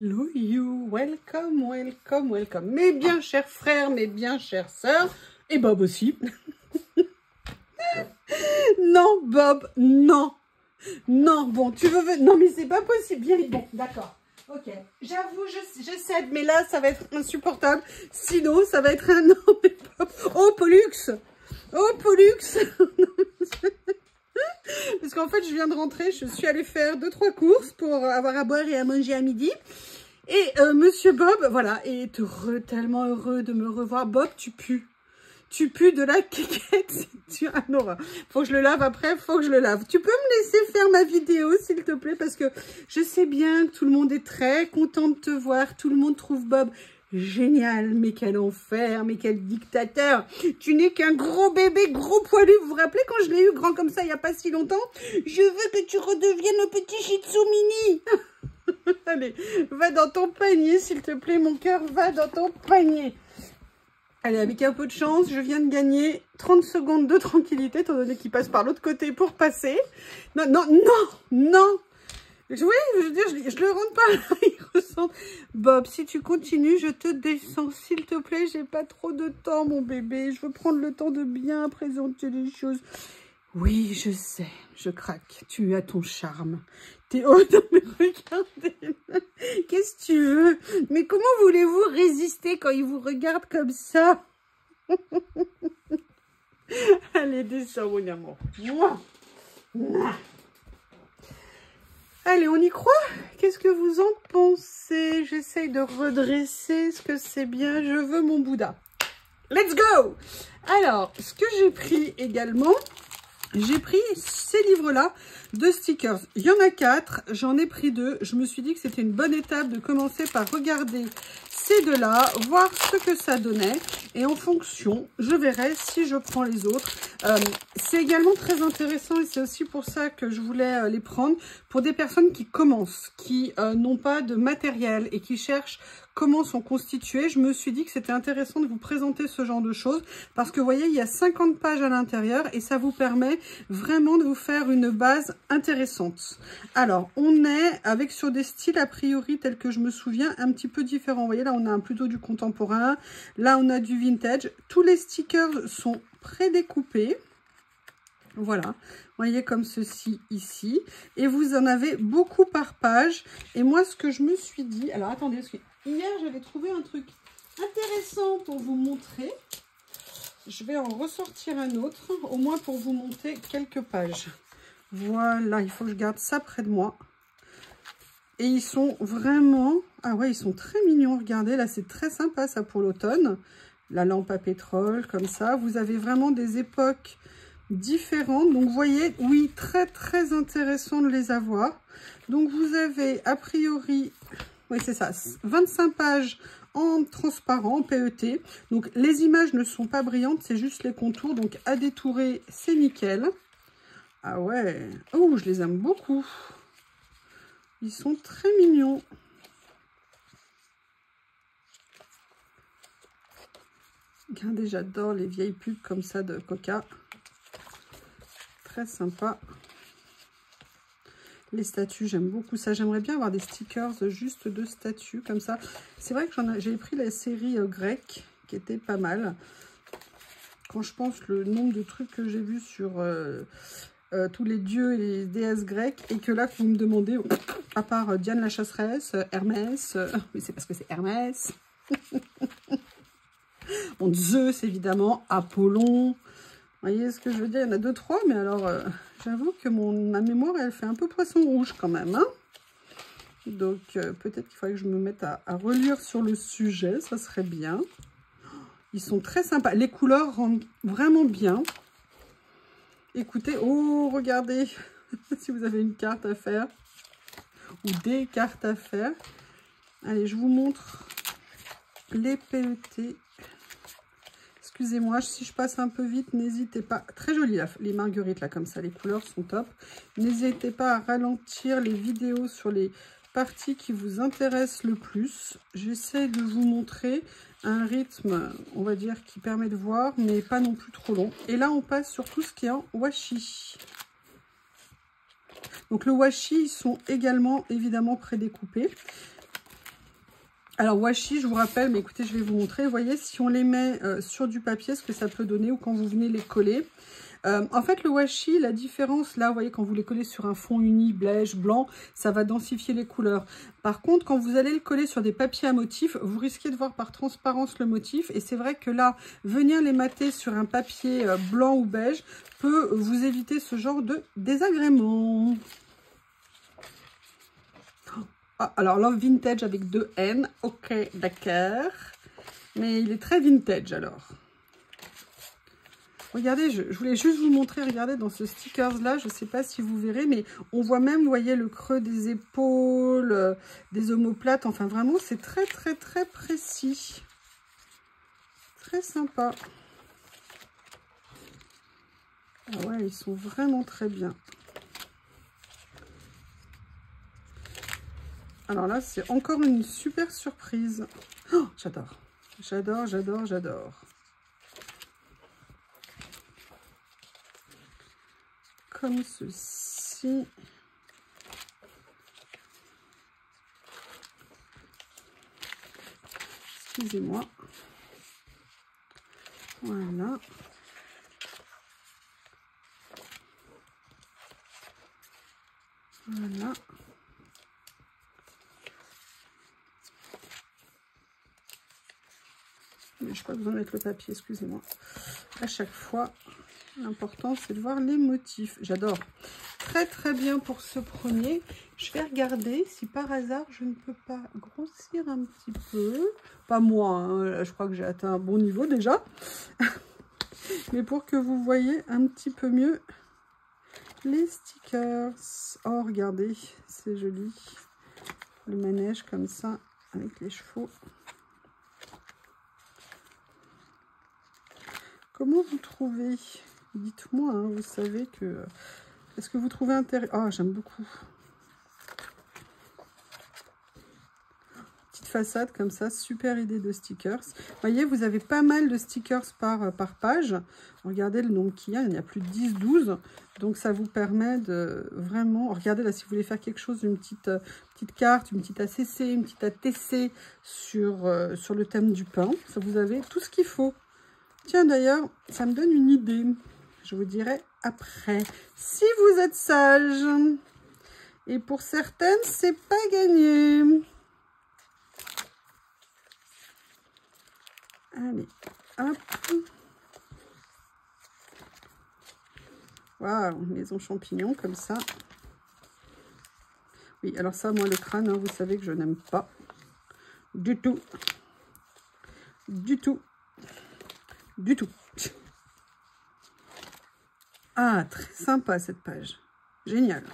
Hello you, welcome, welcome, welcome. Mes bien chers frères, mes bien chères sœurs, et Bob aussi. Non, Bob, non. Non, bon, tu veux... Non, mais c'est pas possible. Bien, bon, d'accord. Ok, j'avoue, je cède, mais là, ça va être insupportable. Sinon, ça va être un... Non, mais Bob... Oh, Pollux. Oh, Pollux. Parce qu'en fait, je viens de rentrer, je suis allée faire 2-3 courses pour avoir à boire et à manger à midi. Et Monsieur Bob, voilà, est heureux, tellement heureux de me revoir. Bob, tu pues. Tu pues de la quéquette. Ah non, faut que je le lave après, faut que je le lave. Tu peux me laisser faire ma vidéo, s'il te plaît, parce que je sais bien que tout le monde est très content de te voir. Tout le monde trouve Bob génial. Mais quel enfer, mais quel dictateur. Tu n'es qu'un gros bébé, gros poilu. Vous vous rappelez quand je l'ai eu grand comme ça il n'y a pas si longtemps? Je veux que tu redeviennes le petit Shih Tzu mini. Allez, va dans ton panier, s'il te plaît, mon cœur, va dans ton panier. Allez, avec un peu de chance, je viens de gagner 30 secondes de tranquillité, étant donné qu'il passe par l'autre côté pour passer. Non, non, non, non. Oui, je veux dire, je le rentre pas là, il ressent. Bob, si tu continues, je te descends, s'il te plaît, j'ai pas trop de temps, mon bébé. Je veux prendre le temps de bien présenter les choses. Oui, je sais, je craque. Tu as ton charme. T'es... Oh non, mais regardez. Qu'est-ce que tu veux? Mais comment voulez-vous résister quand il vous regarde comme ça? Allez, descends, mon amour. Allez, on y croit? Qu'est-ce que vous en pensez? J'essaye de redresser. Est-ce que c'est bien? Je veux mon Bouddha. Let's go! Alors, ce que j'ai pris également... J'ai pris ces livres-là de stickers. Il y en a 4, j'en ai pris 2. Je me suis dit que c'était une bonne étape de commencer par regarder ces deux-là, voir ce que ça donnait. Et en fonction, je verrai si je prends les autres. C'est également très intéressant et c'est aussi pour ça que je voulais les prendre. Pour des personnes qui commencent, qui n'ont pas de matériel et qui cherchent comment sont constitués, je me suis dit que c'était intéressant de vous présenter ce genre de choses parce que vous voyez, il y a 50 pages à l'intérieur et ça vous permet vraiment de vous faire une base intéressante. Alors, on est avec sur des styles a priori tels que je me souviens un petit peu différents. Vous voyez, là, on a plutôt du contemporain, là, on a du vintage. Tous les stickers sont prédécoupés. Voilà, vous voyez comme ceci ici. Et vous en avez beaucoup par page. Et moi, ce que je me suis dit... Alors, attendez, parce que hier, j'avais trouvé un truc intéressant pour vous montrer. Je vais en ressortir un autre, au moins pour vous montrer quelques pages. Voilà, il faut que je garde ça près de moi. Et ils sont vraiment... Ah ouais, ils sont très mignons, regardez. Là, c'est très sympa, ça, pour l'automne. La lampe à pétrole, comme ça. Vous avez vraiment des époques... différentes, donc vous voyez, oui, très très intéressant de les avoir. Donc vous avez a priori, oui c'est ça, 25 pages en transparent, en PET. Donc les images ne sont pas brillantes, c'est juste les contours, donc à détourer c'est nickel. Ah ouais, oh je les aime beaucoup, ils sont très mignons. Regardez, j'adore les vieilles pubs comme ça de Coca. Très sympa. Les statues, j'aime beaucoup ça. J'aimerais bien avoir des stickers juste de statues comme ça. C'est vrai que j'ai pris la série grecque qui était pas mal. Quand je pense le nombre de trucs que j'ai vus sur tous les dieux et les déesses grecques et que là, vous me demandez, à part Diane la chasseresse, Hermès, oui c'est parce que c'est Hermès. Bon, Zeus évidemment, Apollon. Vous voyez ce que je veux dire? Il y en a 2-3, mais alors, j'avoue que ma mémoire, elle fait un peu poisson rouge quand même. Hein, donc, peut-être qu'il faudrait que je me mette à relire sur le sujet, ça serait bien. Ils sont très sympas. Les couleurs rendent vraiment bien. Écoutez, oh, regardez, si vous avez une carte à faire, ou des cartes à faire. Allez, je vous montre les PET. Excusez-moi, si je passe un peu vite, n'hésitez pas. Très joli, les marguerites, là, comme ça. Les couleurs sont top. N'hésitez pas à ralentir les vidéos sur les parties qui vous intéressent le plus. J'essaie de vous montrer un rythme, on va dire, qui permet de voir, mais pas non plus trop long. Et là, on passe sur tout ce qui est en washi. Donc, le washi, ils sont également, évidemment, prédécoupés. Alors washi, je vous rappelle, mais écoutez, je vais vous montrer. Vous voyez, si on les met sur du papier, ce que ça peut donner, ou quand vous venez les coller. En fait, le washi, la différence, là, vous voyez, quand vous les collez sur un fond uni, beige, blanc, ça va densifier les couleurs. Par contre, quand vous allez le coller sur des papiers à motifs, vous risquez de voir par transparence le motif. Et c'est vrai que là, venir les mater sur un papier blanc ou beige peut vous éviter ce genre de désagrément. Ah, alors, Love Vintage avec 2 N. Ok, d'accord. Mais il est très vintage, alors. Regardez, je voulais juste vous montrer, regardez, dans ce stickers-là, je ne sais pas si vous verrez, mais on voit même, vous voyez, le creux des épaules, des omoplates. Enfin, vraiment, c'est très, très, très précis. Très sympa. Ah ouais, ils sont vraiment très bien. Alors là, c'est encore une super surprise. Oh, j'adore. J'adore, j'adore, j'adore. Comme ceci. Excusez-moi. Voilà. Voilà. Mais je n'ai pas besoin de mettre le papier, excusez-moi. À chaque fois, l'important, c'est de voir les motifs. J'adore. Très, très bien pour ce premier. Je vais regarder si par hasard, je ne peux pas grossir un petit peu. Pas moi, hein. Là, je crois que j'ai atteint un bon niveau déjà. Mais pour que vous voyez un petit peu mieux les stickers. Oh, regardez, c'est joli. Le manège comme ça, avec les chevaux. Comment vous trouvez? Dites-moi, hein, vous savez que... Est-ce que vous trouvez intéressant? Oh, j'aime beaucoup. Petite façade comme ça, super idée de stickers. Vous voyez, vous avez pas mal de stickers par page. Regardez le nombre qu'il y a, il y a plus de 10-12. Donc ça vous permet de vraiment... Regardez là, si vous voulez faire quelque chose, une petite carte, une petite ACC, une petite ATC sur le thème du pain. Ça, vous avez tout ce qu'il faut. Tiens, d'ailleurs, ça me donne une idée. Je vous dirai après. Si vous êtes sage. Et pour certaines, c'est pas gagné. Allez, hop. Waouh, maison champignon, comme ça. Oui, alors ça, moi, le crâne, hein, vous savez que je n'aime pas. Du tout. Du tout. Du tout. Ah, très sympa cette page. Génial.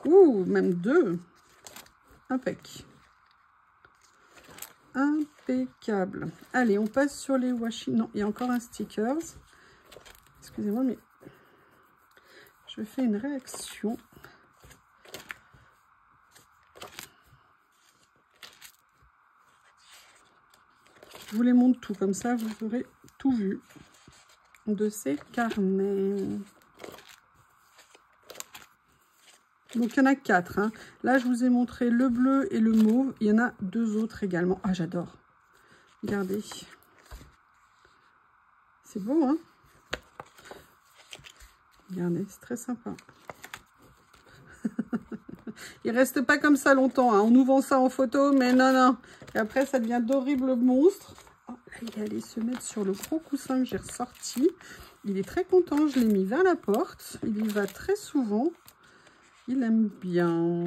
Ouh, même 2. Impec. Impeccable. Allez, on passe sur les washi. Non, il y a encore un stickers. Excusez-moi, mais je fais une réaction. Je vous les montre tout, comme ça vous aurez tout vu de ces carnets. Donc il y en a 4. Hein. Là, je vous ai montré le bleu et le mauve. Il y en a 2 autres également. Ah, j'adore. Regardez. C'est beau, hein? Regardez, c'est très sympa. Il reste pas comme ça longtemps. Hein. On nous vend ça en photo, mais non, non. Et après, ça devient d'horribles monstres. Oh, là, il est allé se mettre sur le gros coussin que j'ai ressorti. Il est très content. Je l'ai mis vers la porte. Il y va très souvent. Il aime bien.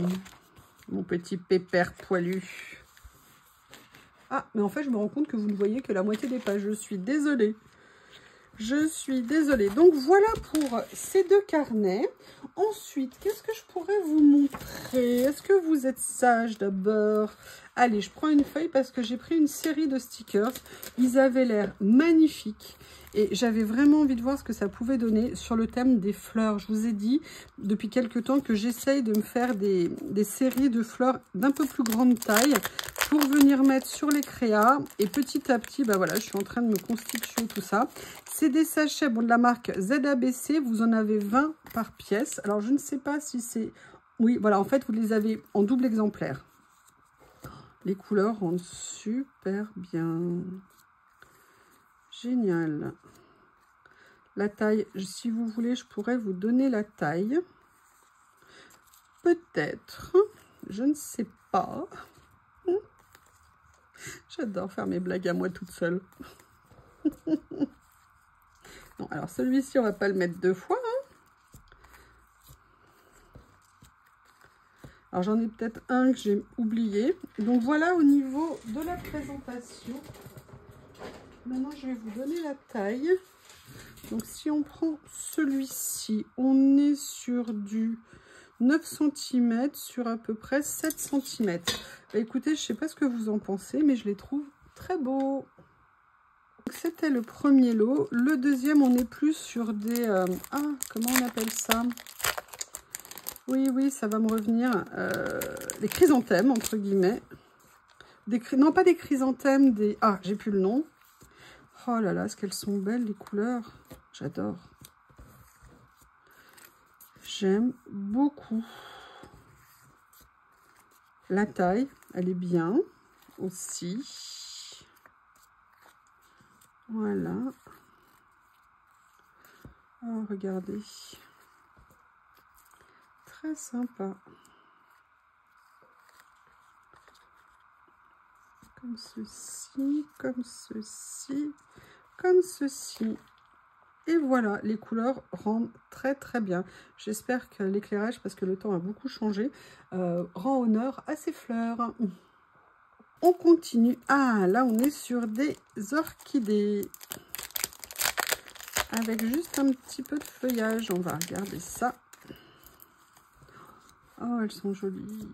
Mon petit pépère poilu. Ah, mais en fait, je me rends compte que vous ne voyez que la moitié des pages. Je suis désolée. Je suis désolée. Donc, voilà pour ces 2 carnets. Ensuite, qu'est-ce que je pourrais vous montrer? Est-ce que vous êtes sage d'abord? Allez, je prends une feuille parce que j'ai pris une série de stickers. Ils avaient l'air magnifiques. Et j'avais vraiment envie de voir ce que ça pouvait donner sur le thème des fleurs. Je vous ai dit depuis quelques temps que j'essaye de me faire des séries de fleurs d'un peu plus grande taille pour venir mettre sur les créas. Et petit à petit, bah voilà, je suis en train de me constituer tout ça. C'est des sachets bon, de la marque ZABC. Vous en avez 20 par pièce. Alors, je ne sais pas si c'est... Oui, voilà, en fait, vous les avez en double exemplaire. Les couleurs rendent super bien. Génial. La taille, si vous voulez, je pourrais vous donner la taille. Peut-être. Je ne sais pas. J'adore faire mes blagues à moi toute seule. Non, alors celui-ci, on va pas le mettre 2 fois. Hein. Alors j'en ai peut-être un que j'ai oublié. Donc voilà au niveau de la présentation. Maintenant, je vais vous donner la taille. Donc si on prend celui-ci, on est sur du 9 cm sur à peu près 7 cm. Bah, écoutez, je sais pas ce que vous en pensez, mais je les trouve très beaux. C'était le premier lot. Le deuxième, on est plus sur des... comment on appelle ça? Oui, ça va me revenir. Des chrysanthèmes, entre guillemets. Non, pas des chrysanthèmes, des... Ah, j'ai plus le nom. Oh là là, est-ce qu'elles sont belles, les couleurs? J'adore. J'aime beaucoup. La taille, elle est bien aussi. Voilà. Oh, regardez. Très sympa. Comme ceci, comme ceci, comme ceci. Et voilà, les couleurs rendent très très bien. J'espère que l'éclairage, parce que le temps a beaucoup changé, rend honneur à ces fleurs. On continue. Ah, là on est sur des orchidées. Avec juste un petit peu de feuillage. On va regarder ça. Oh, elles sont jolies.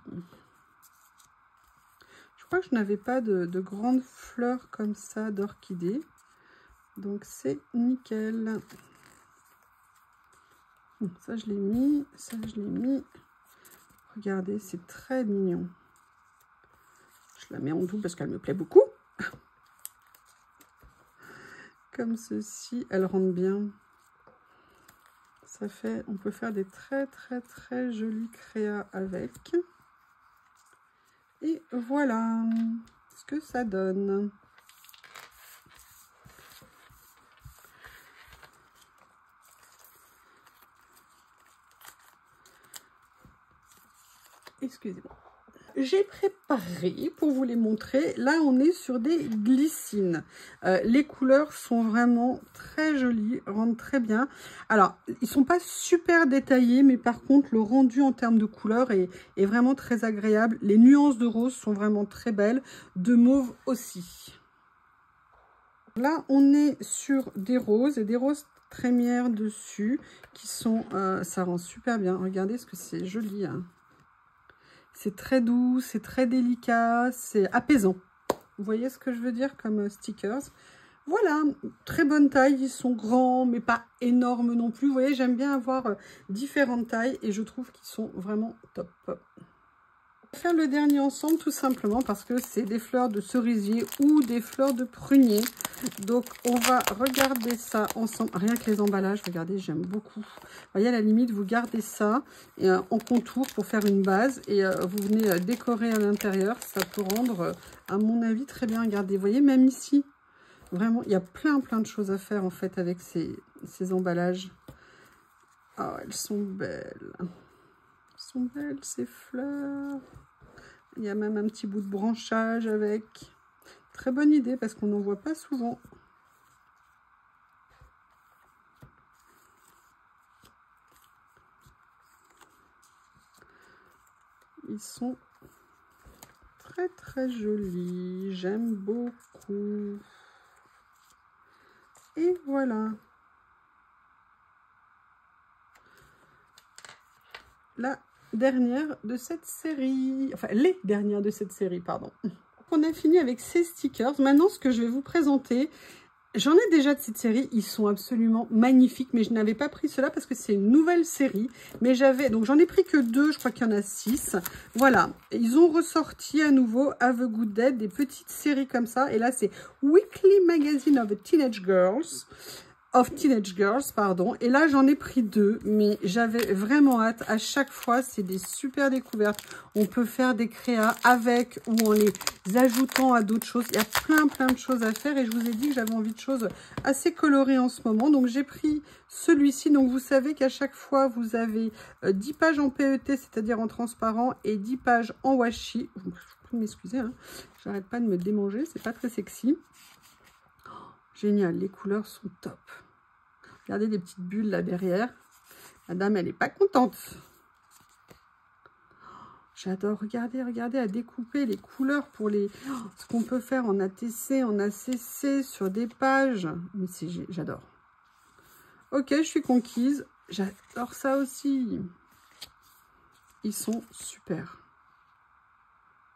Je crois que je n'avais pas de grandes fleurs comme ça d'orchidées. Donc c'est nickel. Ça je l'ai mis, ça je l'ai mis. Regardez, c'est très mignon. Je la mets en double parce qu'elle me plaît beaucoup. Comme ceci, elle rentre bien. Ça fait, on peut faire des très très très jolies créas avec. Et voilà ce que ça donne. Excusez-moi. J'ai préparé pour vous les montrer. Là, on est sur des glycines. Les couleurs sont vraiment très jolies, rendent très bien. Alors, ils sont pas super détaillés, mais par contre, le rendu en termes de couleurs est vraiment très agréable. Les nuances de rose sont vraiment très belles, de mauve aussi. Là, on est sur des roses et des roses trémières dessus qui sont... ça rend super bien. Regardez ce que c'est joli, hein. C'est très doux, c'est très délicat, c'est apaisant. Vous voyez ce que je veux dire comme stickers? Voilà, très bonne taille. Ils sont grands, mais pas énormes non plus. Vous voyez, j'aime bien avoir différentes tailles et je trouve qu'ils sont vraiment top. On va faire le dernier ensemble tout simplement parce que c'est des fleurs de cerisier ou des fleurs de prunier. Donc, on va regarder ça ensemble. Rien que les emballages, regardez, j'aime beaucoup. Vous voyez, à la limite, vous gardez ça en contour pour faire une base et vous venez décorer à l'intérieur. Ça peut rendre, à mon avis, très bien. Regardez, vous voyez, même ici, vraiment, il y a plein de choses à faire en fait avec ces emballages. Oh, elles sont belles. Elles sont belles, ces fleurs. Il y a même un petit bout de branchage avec. Très bonne idée parce qu'on n'en voit pas souvent. Ils sont très jolis. J'aime beaucoup. Et voilà. La dernière de cette série. Enfin, les dernières de cette série, pardon. On a fini avec ces stickers. Maintenant, ce que je vais vous présenter, j'en ai déjà de cette série. Ils sont absolument magnifiques, mais je n'avais pas pris cela parce que c'est une nouvelle série. Mais j'avais, donc j'en ai pris que 2, je crois qu'il y en a 6. Voilà, ils ont ressorti à nouveau Have a Good Day, des petites séries comme ça. Et là, c'est Weekly Magazine of Teenage Girls. of Teenage Girls, pardon. Et là, j'en ai pris 2, mais j'avais vraiment hâte. À chaque fois, c'est des super découvertes. On peut faire des créas avec ou en les ajoutant à d'autres choses. Il y a plein de choses à faire et je vous ai dit que j'avais envie de choses assez colorées en ce moment. Donc, j'ai pris celui-ci. Donc, vous savez qu'à chaque fois, vous avez 10 pages en PET, c'est-à-dire en transparent, et 10 pages en washi. Je vous prie de m'excuser, hein. J'arrête pas de me démanger, c'est pas très sexy. Génial, les couleurs sont top. Regardez les petites bulles là derrière. Madame, elle n'est pas contente. J'adore. Regardez, regardez, à découper les couleurs pour les... ce qu'on peut faire en ATC, en ACC, sur des pages. Mais j'adore. Ok, je suis conquise. J'adore ça aussi. Ils sont super.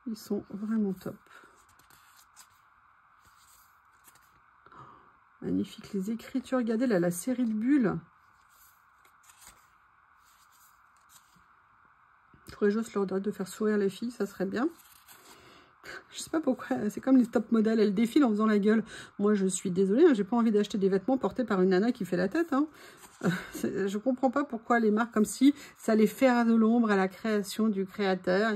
Ils sont vraiment top. Magnifique, les écritures. Regardez là, la série de bulles. Je pourrais juste leur dire de faire sourire les filles, ça serait bien. Je sais pas pourquoi, c'est comme les top modèles, elles défilent en faisant la gueule. Moi, je suis désolée, hein, j'ai pas envie d'acheter des vêtements portés par une nana qui fait la tête. Hein. Je comprends pas pourquoi les marques comme si ça allait faire de l'ombre à la création du créateur.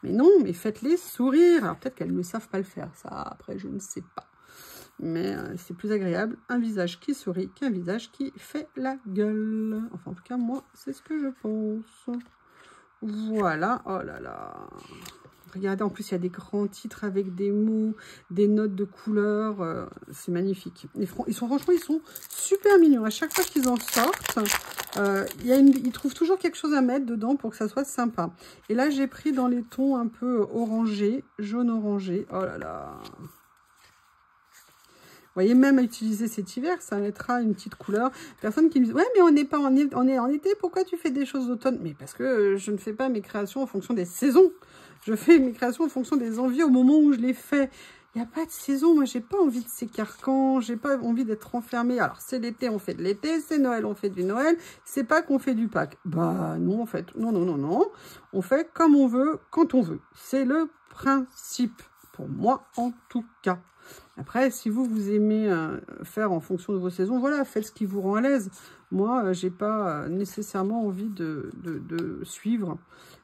Mais non, mais faites-les sourire. Alors peut-être qu'elles ne savent pas le faire, ça, après, je ne sais pas. Mais c'est plus agréable un visage qui sourit qu'un visage qui fait la gueule. Enfin, en tout cas, moi, c'est ce que je pense. Voilà. Oh là là. Regardez, en plus, il y a des grands titres avec des mots, des notes de couleurs. C'est magnifique. Franchement, ils sont super mignons. À chaque fois qu'ils en sortent, ils trouvent toujours quelque chose à mettre dedans pour que ça soit sympa. Et là, j'ai pris dans les tons un peu orangés, jaune-orangé. Oh là là. Vous voyez, même à utiliser cet hiver, ça mettra une petite couleur. Personne qui me dit, ouais, mais on n'est pas on est en été, pourquoi tu fais des choses d'automne? Mais parce que je ne fais pas mes créations en fonction des saisons. Je fais mes créations en fonction des envies au moment où je les fais. Il n'y a pas de saison. Moi, j'ai pas envie de ces carcans. J'ai pas envie d'être enfermée. Alors, c'est l'été, on fait de l'été. C'est Noël, on fait du Noël. C'est Pâques, on fait du Pâques. Bah, non, en fait. Non, non, non, non. On fait comme on veut, quand on veut. C'est le principe. Pour moi, en tout cas. Après, si vous aimez faire en fonction de vos saisons, voilà, faites ce qui vous rend à l'aise. Moi, j'ai pas nécessairement envie de suivre.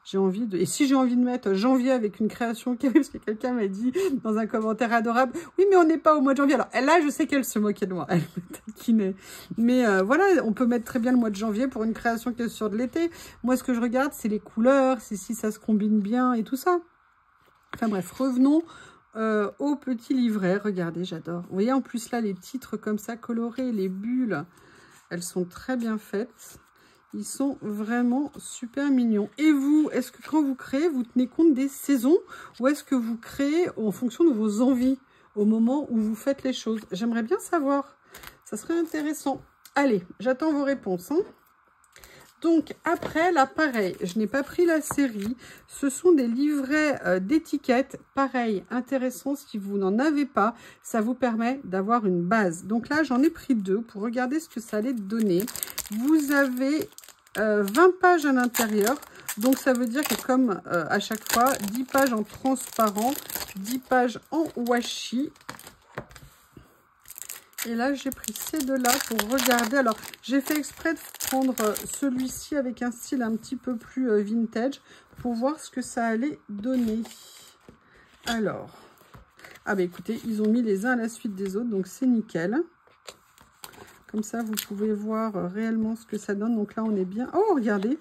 J'ai envie de... Et si j'ai envie de mettre janvier avec une création qui arrive, parce que quelqu'un m'a dit dans un commentaire adorable, oui, mais on n'est pas au mois de janvier. Alors là, je sais qu'elle se moquait de moi. Elle me taquinait. Mais voilà, on peut mettre très bien le mois de janvier pour une création qui est sur de l'été. Moi, ce que je regarde, c'est les couleurs, c'est si ça se combine bien et tout ça. Enfin bref, revenons au petit livret. Regardez, j'adore. Vous voyez en plus là les titres comme ça colorés, les bulles, elles sont très bien faites. Ils sont vraiment super mignons. Et vous, est-ce que quand vous créez, vous tenez compte des saisons ou est-ce que vous créez en fonction de vos envies au moment où vous faites les choses? J'aimerais bien savoir. Ça serait intéressant. Allez, j'attends vos réponses. Hein. Donc, après, là, pareil, je n'ai pas pris la série. Ce sont des livrets d'étiquettes. Pareil, intéressant, si vous n'en avez pas, ça vous permet d'avoir une base. Donc là, j'en ai pris 2 pour regarder ce que ça allait donner. Vous avez 20 pages à l'intérieur. Donc, ça veut dire que comme à chaque fois, 10 pages en transparent, 10 pages en washi. Et là, j'ai pris ces deux-là pour regarder. Alors, j'ai fait exprès de prendre celui-ci avec un style un petit peu plus vintage pour voir ce que ça allait donner. Alors, ah bah écoutez, ils ont mis les uns à la suite des autres, donc c'est nickel. Comme ça, vous pouvez voir réellement ce que ça donne. Donc là, on est bien. Oh, regardez,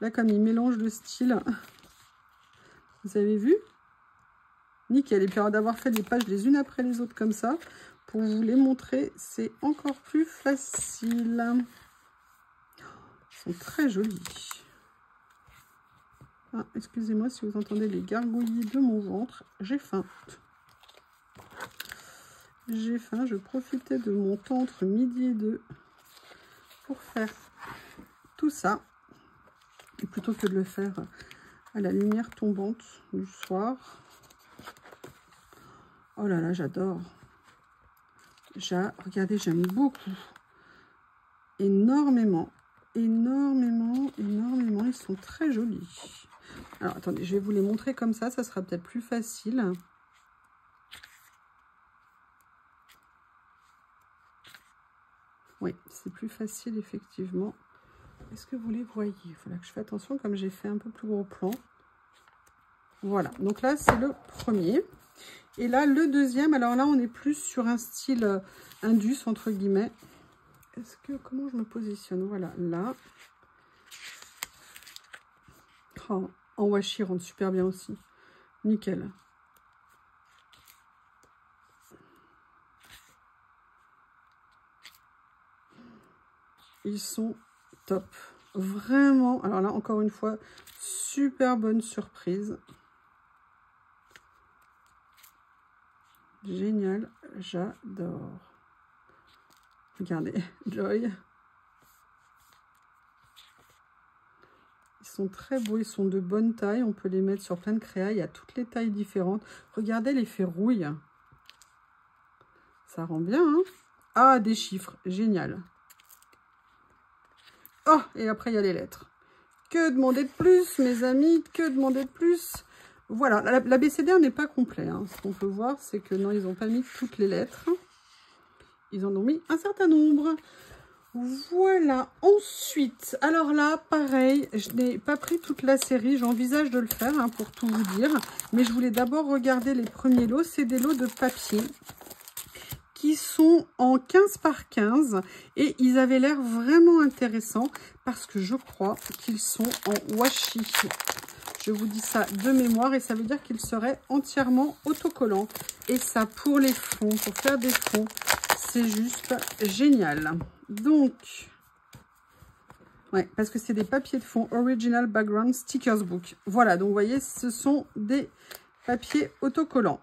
là, comme ils mélangent le style. Vous avez vu? Nickel. Et puis, d'avoir fait les pages les unes après les autres comme ça, pour vous les montrer, c'est encore plus facile. Ils sont très jolis. Ah, excusez-moi si vous entendez les gargouillis de mon ventre. J'ai faim. J'ai faim. Je profitais de mon temps entre midi et 2 pour faire tout ça. Et plutôt que de le faire à la lumière tombante du soir. Oh là là, j'adore. Regardez, j'aime beaucoup. Énormément. Énormément, énormément. Ils sont très jolis. Alors, attendez, je vais vous les montrer comme ça. Ça sera peut-être plus facile. Oui, c'est plus facile, effectivement. Est-ce que vous les voyez? Il faudra que je fasse attention, comme j'ai fait un peu plus gros plan. Voilà, donc là, c'est le premier. Et là, le deuxième, alors là, on est plus sur un style indus, entre guillemets. Est-ce que, comment je me positionne? Voilà, là. Oh, en washi, rentre super bien aussi. Nickel. Ils sont top. Vraiment. Alors là, encore une fois, super bonne surprise. Génial. J'adore. Regardez, Joy. Ils sont très beaux. Ils sont de bonne taille. On peut les mettre sur plein de créas. Il y a toutes les tailles différentes. Regardez l'effet rouille. Ça rend bien, hein? Ah, des chiffres. Génial. Oh, et après, il y a les lettres. Que demander de plus, mes amis? Que demander de plus? Voilà, l'abécédaire n'est pas complet. Hein. Ce qu'on peut voir, c'est que non, ils n'ont pas mis toutes les lettres. Ils en ont mis un certain nombre. Voilà. Ensuite, alors là, pareil, je n'ai pas pris toute la série. J'envisage de le faire, hein, pour tout vous dire. Mais je voulais d'abord regarder les premiers lots. C'est des lots de papier qui sont en 15 par 15 et ils avaient l'air vraiment intéressants parce que je crois qu'ils sont en washi. Je vous dis ça de mémoire et ça veut dire qu'ils seraient entièrement autocollants. Et ça, pour les fonds, pour faire des fonds, c'est juste génial. Donc, ouais, parce que c'est des papiers de fond Original Background Stickers Book. Voilà, donc vous voyez, ce sont des papiers autocollants.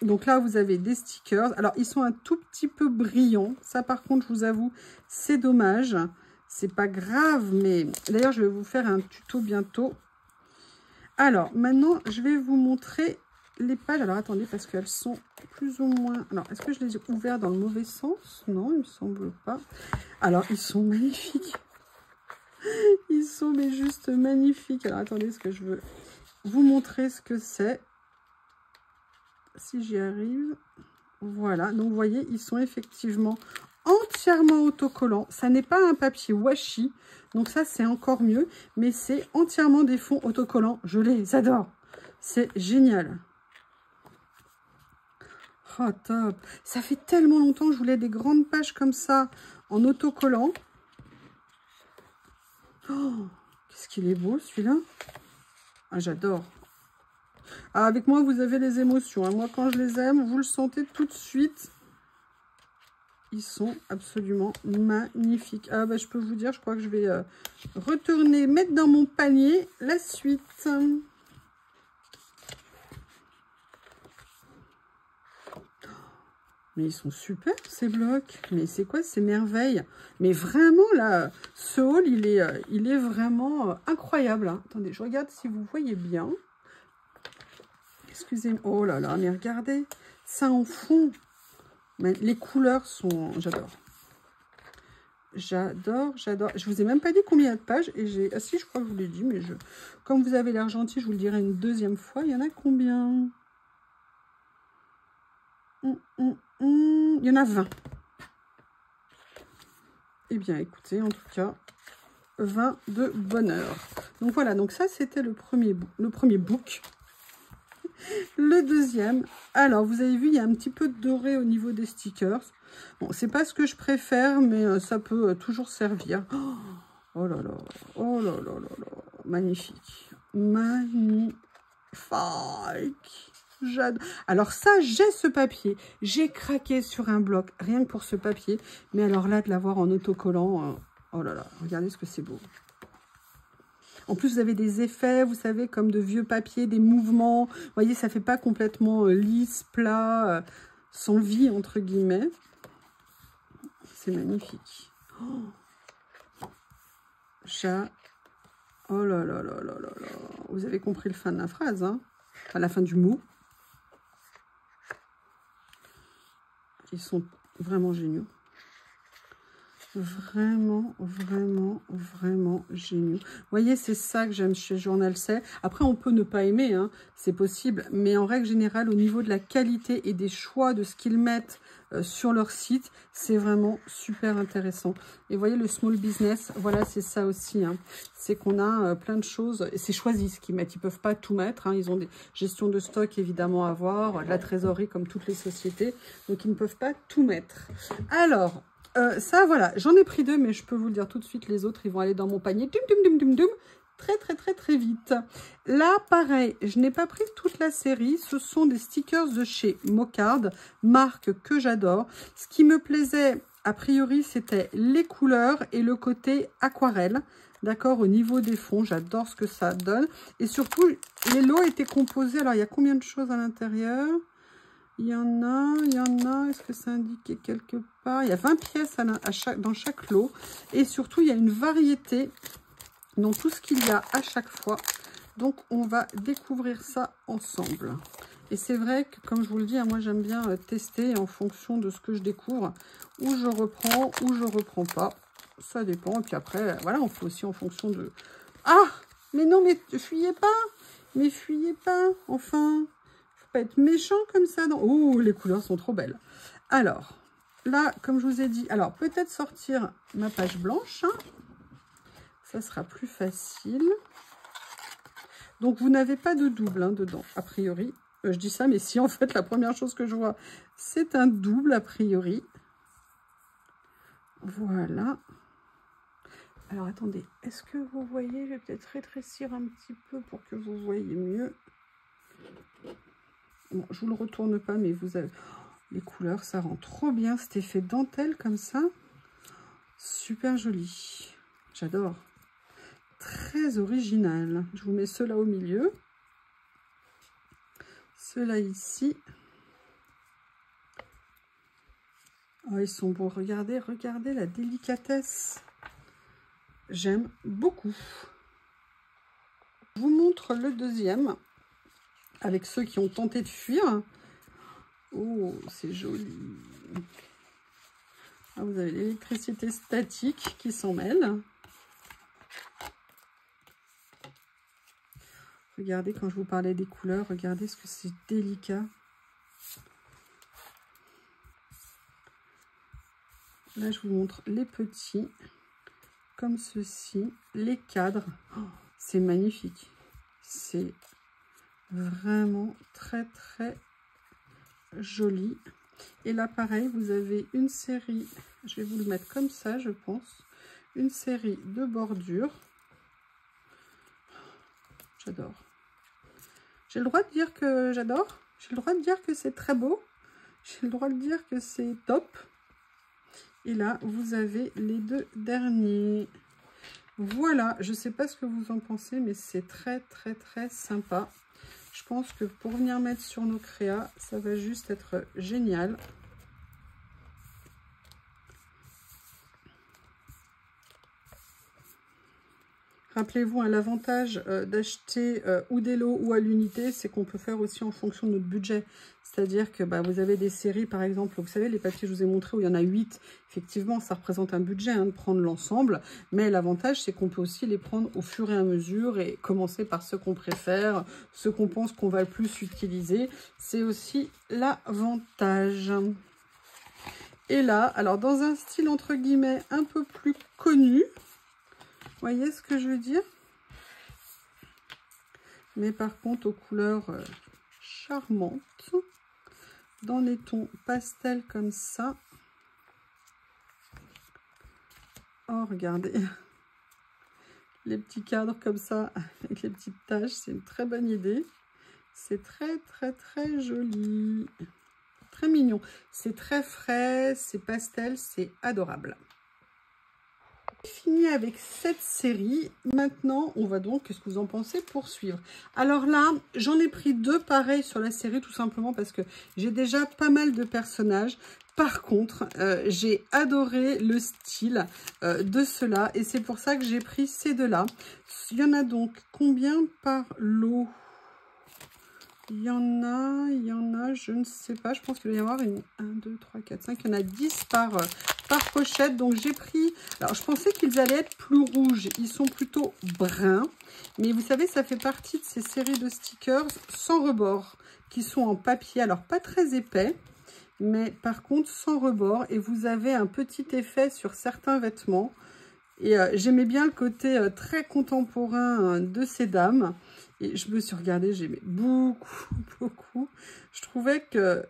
Donc là, vous avez des stickers. Alors, ils sont un tout petit peu brillants. Ça, par contre, je vous avoue, c'est dommage. C'est pas grave, mais d'ailleurs, je vais vous faire un tuto bientôt. Alors, maintenant, je vais vous montrer les pages. Alors, attendez, parce qu'elles sont plus ou moins... Alors, est-ce que je les ai ouvertes dans le mauvais sens? Non, il me semble pas. Alors, ils sont magnifiques. Ils sont mais juste magnifiques. Alors, attendez, est-ce que je veux vous montrer ce que c'est? Si j'y arrive, voilà, donc vous voyez, ils sont effectivement entièrement autocollants. Ça n'est pas un papier washi, donc ça c'est encore mieux, mais c'est entièrement des fonds autocollants. Je les adore, c'est génial. Oh top, ça fait tellement longtemps que je voulais des grandes pages comme ça en autocollant. Oh, qu'est-ce qu'il est beau celui-là. Ah, j'adore. Ah, avec moi, vous avez les émotions. Hein. Moi, quand je les aime, vous le sentez tout de suite. Ils sont absolument magnifiques. Ah, bah, je peux vous dire, je crois que je vais retourner, mettre dans mon panier la suite. Mais ils sont super, ces blocs. Mais c'est quoi ces merveilles? Mais vraiment, là, ce haul, il est vraiment incroyable. Hein. Attendez, je regarde si vous voyez bien. Excusez-moi. Oh là là, mais regardez. Ça en fond. Mais les couleurs sont... J'adore. J'adore, j'adore. Je vous ai même pas dit combien il y a de pages. Et j'ai... Ah si, je crois que je vous l'ai dit. Mais comme vous avez l'air gentil, je vous le dirai une deuxième fois. Il y en a combien? Il y en a 20. Eh bien, écoutez, en tout cas, 20 de bonheur. Donc voilà, donc ça, c'était le premier book. Le deuxième, alors vous avez vu, il y a un petit peu de doré au niveau des stickers. Bon, c'est pas ce que je préfère, mais ça peut toujours servir. Oh là là, oh là là là là, magnifique, magnifique. J'adore. Alors ça, j'ai ce papier, j'ai craqué sur un bloc, rien que pour ce papier. Mais alors là, de l'avoir en autocollant, oh là là, regardez ce que c'est beau. En plus, vous avez des effets, vous savez, comme de vieux papiers, des mouvements. Vous voyez, ça ne fait pas complètement lisse, plat, sans vie, entre guillemets. C'est magnifique. Oh là là là là là là. Vous avez compris le fin de la phrase, hein? Enfin, la fin du mot. Ils sont vraiment géniaux. Vraiment, vraiment, vraiment géniaux. Vous voyez, c'est ça que j'aime chez Journal C. Après, on peut ne pas aimer, hein, c'est possible. Mais en règle générale, au niveau de la qualité et des choix de ce qu'ils mettent sur leur site, c'est vraiment super intéressant. Et vous voyez, le small business, voilà, c'est ça aussi. Hein. C'est qu'on a plein de choses. Et c'est choisi ce qu'ils mettent. Ils ne peuvent pas tout mettre. Hein. Ils ont des gestions de stock, évidemment, à avoir. De la trésorerie, comme toutes les sociétés. Donc, ils ne peuvent pas tout mettre. Alors... ça, voilà, j'en ai pris 2, mais je peux vous le dire tout de suite, les autres, ils vont aller dans mon panier. Très, très, très, très vite. Là, pareil, je n'ai pas pris toute la série. Ce sont des stickers de chez Mocard, marque que j'adore. Ce qui me plaisait, a priori, c'était les couleurs et le côté aquarelle. D'accord, au niveau des fonds, j'adore ce que ça donne. Et surtout, les lots étaient composés. Alors, il y a combien de choses à l'intérieur ? Il y en a, est-ce que c'est indiqué quelque part? Il y a 20 pièces dans chaque lot. Et surtout, il y a une variété dans tout ce qu'il y a à chaque fois. Donc, on va découvrir ça ensemble. Et c'est vrai que, comme je vous le dis, moi, j'aime bien tester en fonction de ce que je découvre. Où je reprends, ou je reprends pas. Ça dépend. Et puis après, voilà, on fait aussi en fonction de... Ah! Mais non, mais fuyez pas! Mais fuyez pas! Enfin... être méchant comme ça. Non. Oh, les couleurs sont trop belles. Alors, là, comme je vous ai dit, alors peut-être sortir ma page blanche. Hein. Ça sera plus facile. Donc, vous n'avez pas de double hein, dedans, a priori. Je dis ça, mais si, en fait, la première chose que je vois, c'est un double, a priori. Voilà. Alors, attendez. Est-ce que vous voyez? Je vais peut-être rétrécir un petit peu pour que vous voyez mieux. Bon, je vous le retourne pas, mais vous avez... les couleurs, ça rend trop bien cet effet dentelle comme ça. Super joli. J'adore. Très original. Je vous mets ceux-là au milieu. Ceux-là ici. Oh, ils sont beaux. Regardez, regardez la délicatesse. J'aime beaucoup. Je vous montre le deuxième. Avec ceux qui ont tenté de fuir. Oh, c'est joli. Ah, vous avez l'électricité statique qui s'en mêle. Regardez, quand je vous parlais des couleurs, regardez ce que c'est délicat. Là, je vous montre les petits, comme ceci. Les cadres, oh, c'est magnifique. C'est vraiment très, très joli. Et là, pareil, vous avez une série, je vais vous le mettre comme ça, je pense. Une série de bordures. J'adore. J'ai le droit de dire que j'adore. J'ai le droit de dire que c'est très beau. J'ai le droit de dire que c'est top. Et là, vous avez les deux derniers. Voilà, je ne sais pas ce que vous en pensez, mais c'est très, très, très sympa. Je pense que pour venir mettre sur nos créas, ça va juste être génial. Rappelez-vous, hein, l'avantage d'acheter ou des lots ou à l'unité, c'est qu'on peut faire aussi en fonction de notre budget. C'est-à-dire que vous avez des séries, par exemple, vous savez, les papiers que je vous ai montrés où il y en a 8. Effectivement, ça représente un budget hein, de prendre l'ensemble. Mais l'avantage, c'est qu'on peut aussi les prendre au fur et à mesure et commencer par ceux qu'on préfère, ceux qu'on pense qu'on va le plus utiliser. C'est aussi l'avantage. Et là, alors dans un style entre guillemets un peu plus connu, vous voyez ce que je veux dire? Mais par contre, aux couleurs charmantes, dans les tons pastels comme ça. Oh, regardez. Les petits cadres comme ça, avec les petites taches, c'est une très bonne idée. C'est très, très, très joli. Très mignon. C'est très frais, c'est pastel, c'est adorable. Fini avec cette série. Maintenant, on va donc, qu'est-ce que vous en pensez, poursuivre. Alors là, j'en ai pris 2 pareils sur la série, tout simplement parce que j'ai déjà pas mal de personnages. Par contre, j'ai adoré le style de ceux-là et c'est pour ça que j'ai pris ces 2-là. Il y en a donc combien par lot? Il y en a, je ne sais pas, je pense qu'il va y avoir une 1, 2, 3, 4, 5, il y en a 10 par pochette. Donc j'ai pris, alors je pensais qu'ils allaient être plus rouges, ils sont plutôt bruns. Mais vous savez, ça fait partie de ces séries de stickers sans rebord qui sont en papier. Alors pas très épais, mais par contre sans rebord. Et vous avez un petit effet sur certains vêtements. Et j'aimais bien le côté très contemporain de ces dames. Et je me suis regardée, j'aimais beaucoup. Je trouvais que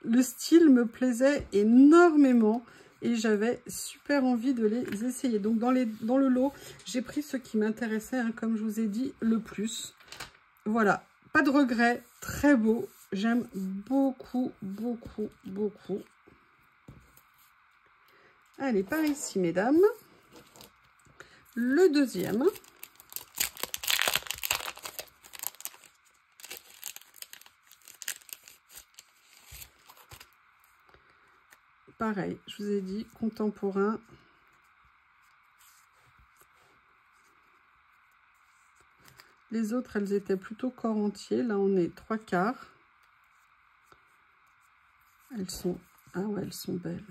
le style me plaisait énormément et j'avais super envie de les essayer. Donc dans le lot, j'ai pris ceux qui m'intéressaient, hein, comme je vous ai dit, le plus. Voilà, pas de regret, très beau. J'aime beaucoup. Allez, par ici, mesdames. Le deuxième. Pareil, je vous ai dit, contemporain. Les autres, elles étaient plutôt corps entier. Là, on est 3/4. Elles sont... Ah ouais, elles sont belles.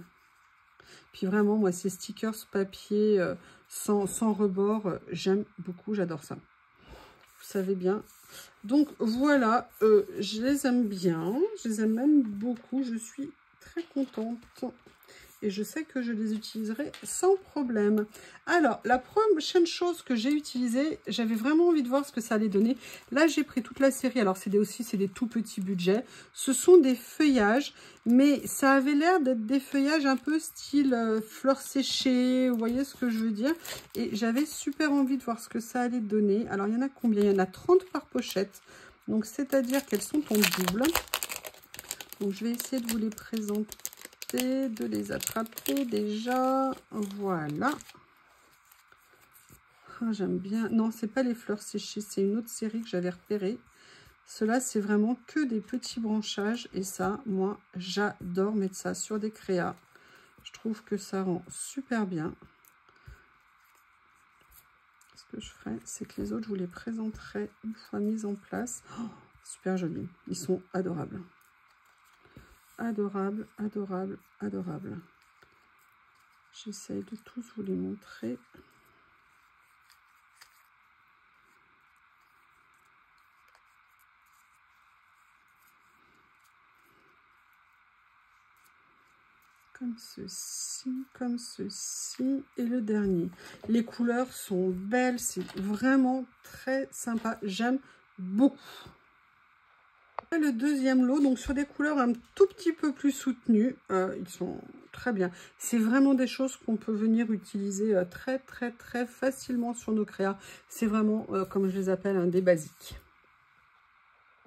Puis vraiment, moi, ces stickers papier sans rebord, j'aime beaucoup, j'adore ça. Vous savez bien. Donc, voilà, je les aime bien. Je les aime même beaucoup. Je suis très contente. Et je sais que je les utiliserai sans problème. Alors, la prochaine chose que j'ai utilisée, j'avais vraiment envie de voir ce que ça allait donner. Là, j'ai pris toute la série. Alors, c'est des tout petits budgets. Ce sont des feuillages, mais ça avait l'air d'être des feuillages un peu style fleurs séchées. Vous voyez ce que je veux dire? Et j'avais super envie de voir ce que ça allait donner. Alors, il y en a combien? Il y en a 30 par pochette. Donc, c'est-à-dire qu'elles sont en double. Donc, je vais essayer de vous les présenter, de les attraper déjà. Voilà. Ah, j'aime bien. Non, c'est pas les fleurs séchées, c'est une autre série que j'avais repérée. Cela, c'est vraiment que des petits branchages. Et ça, moi, j'adore mettre ça sur des créas. Je trouve que ça rend super bien. Ce que je ferai, c'est que les autres, je vous les présenterai une fois mis en place. Oh, super joli. Ils sont adorables. Adorable. J'essaye de tous vous les montrer. Comme ceci. Et le dernier. Les couleurs sont belles, c'est vraiment très sympa. J'aime beaucoup. Le deuxième lot, donc sur des couleurs un tout petit peu plus soutenues, ils sont très bien. C'est vraiment des choses qu'on peut venir utiliser très facilement sur nos créas. C'est vraiment, comme je les appelle, des basiques.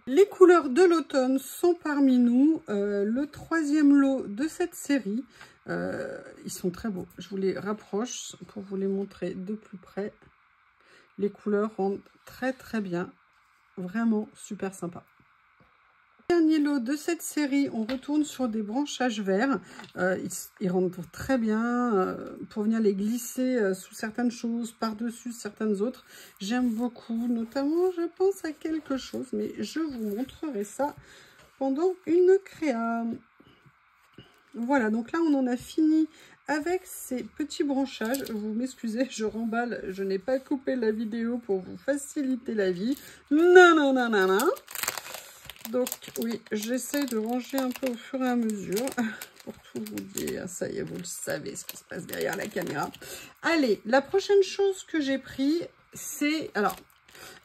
Les couleurs de l'automne sont parmi nous. Le troisième lot de cette série, ils sont très beaux. Je vous les rapproche pour vous les montrer de plus près. Les couleurs rendent très bien. Vraiment super sympa. Dernier lot de cette série, on retourne sur des branchages verts. Ils rentrent très bien pour venir les glisser sous certaines choses, par-dessus certaines autres. J'aime beaucoup, notamment je pense à quelque chose, mais je vous montrerai ça pendant une créa. Voilà, donc là on en a fini avec ces petits branchages. Vous m'excusez, je remballe, je n'ai pas coupé la vidéo pour vous faciliter la vie. Non. Donc, oui, j'essaie de ranger un peu au fur et à mesure pour tout vous dire. Ça y est, vous le savez ce qui se passe derrière la caméra. Allez, la prochaine chose que j'ai pris, c'est alors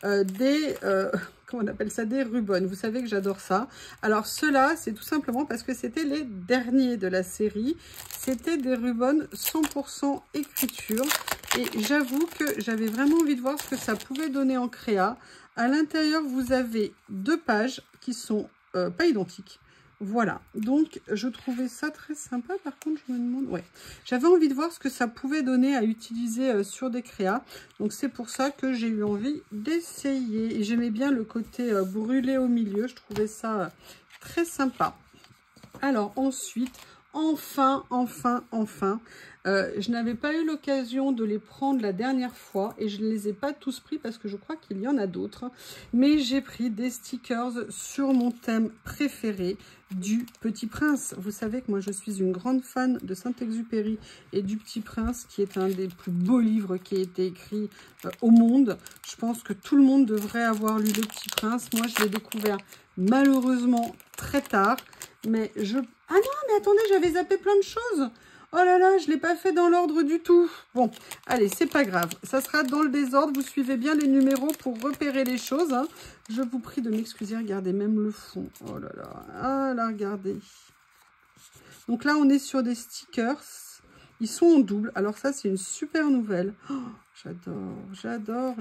comment on appelle ça, des rubans. Vous savez que j'adore ça. Alors, ceux-là, c'est tout simplement parce que c'était les derniers de la série. C'était des rubans 100% écriture. Et j'avoue que j'avais vraiment envie de voir ce que ça pouvait donner en créa. À l'intérieur, vous avez 2 pages qui sont pas identiques. Voilà, donc je trouvais ça très sympa. Par contre, je me demande... Ouais, j'avais envie de voir ce que ça pouvait donner à utiliser sur des créas. Donc, c'est pour ça que j'ai eu envie d'essayer. Et j'aimais bien le côté brûlé au milieu. Je trouvais ça très sympa. Alors, ensuite, enfin. Je n'avais pas eu l'occasion de les prendre la dernière fois et je ne les ai pas tous pris parce que je crois qu'il y en a d'autres. Mais j'ai pris des stickers sur mon thème préféré du Petit Prince. Vous savez que moi je suis une grande fan de Saint-Exupéry et du Petit Prince, qui est un des plus beaux livres qui a été écrit au monde. Je pense que tout le monde devrait avoir lu le Petit Prince. Moi je l'ai découvert malheureusement très tard. Mais je... Ah non, mais attendez, j'avais zappé plein de choses. Oh là là, je ne l'ai pas fait dans l'ordre du tout. Bon, allez, c'est pas grave. Ça sera dans le désordre. Vous suivez bien les numéros pour repérer les choses, hein. Je vous prie de m'excuser. Regardez, même le fond. Oh là là. Ah là, regardez. Donc là, on est sur des stickers. Ils sont en double. Alors ça, c'est une super nouvelle. Oh, j'adore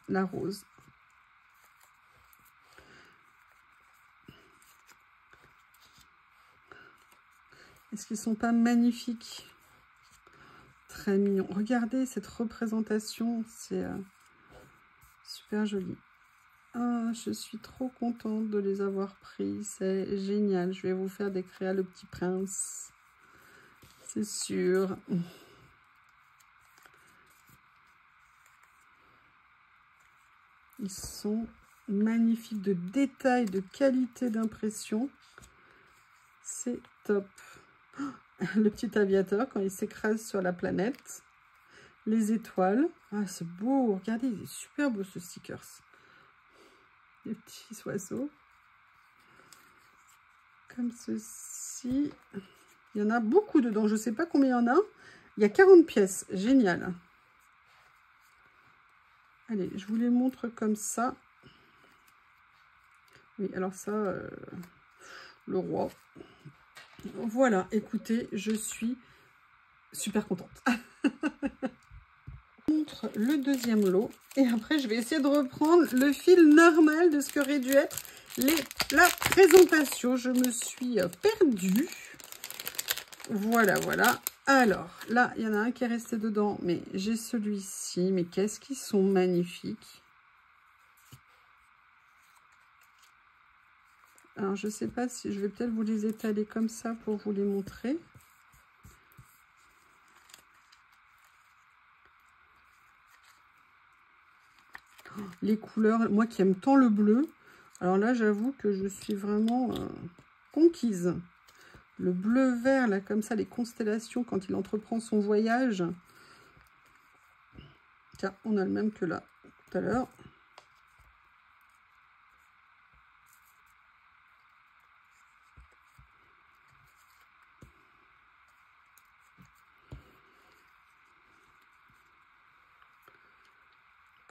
la rose. Est-ce qu'ils ne sont pas magnifiques? Très mignons. Regardez cette représentation, c'est super joli. Ah, je suis trop contente de les avoir pris, c'est génial. Je vais vous faire des créas le Petit Prince, c'est sûr. Ils sont magnifiques, de détails, de qualité d'impression. C'est top. Le petit aviateur quand il s'écrase sur la planète. Les étoiles. Ah, c'est beau. Regardez, il est super beau ce stickers. Les petits oiseaux. Comme ceci. Il y en a beaucoup dedans. Je ne sais pas combien il y en a. Il y a 40 pièces. Génial. Allez, je vous les montre comme ça. Oui, alors ça, le roi. Voilà, écoutez, je suis super contente. Je montre le deuxième lot et après je vais essayer de reprendre le fil normal de ce qu'aurait dû être la présentation. Je me suis perdue. Voilà. Alors là, il y en a un qui est resté dedans, mais j'ai celui-ci. Mais qu'est-ce qu'ils sont magnifiques! Alors, je ne sais pas si je vais peut-être vous les étaler comme ça pour vous les montrer. Oh, les couleurs, moi qui aime tant le bleu. Alors là, j'avoue que je suis vraiment conquise. Le bleu-vert, là, comme ça, les constellations, quand il entreprend son voyage. Tiens, on a le même que là, tout à l'heure.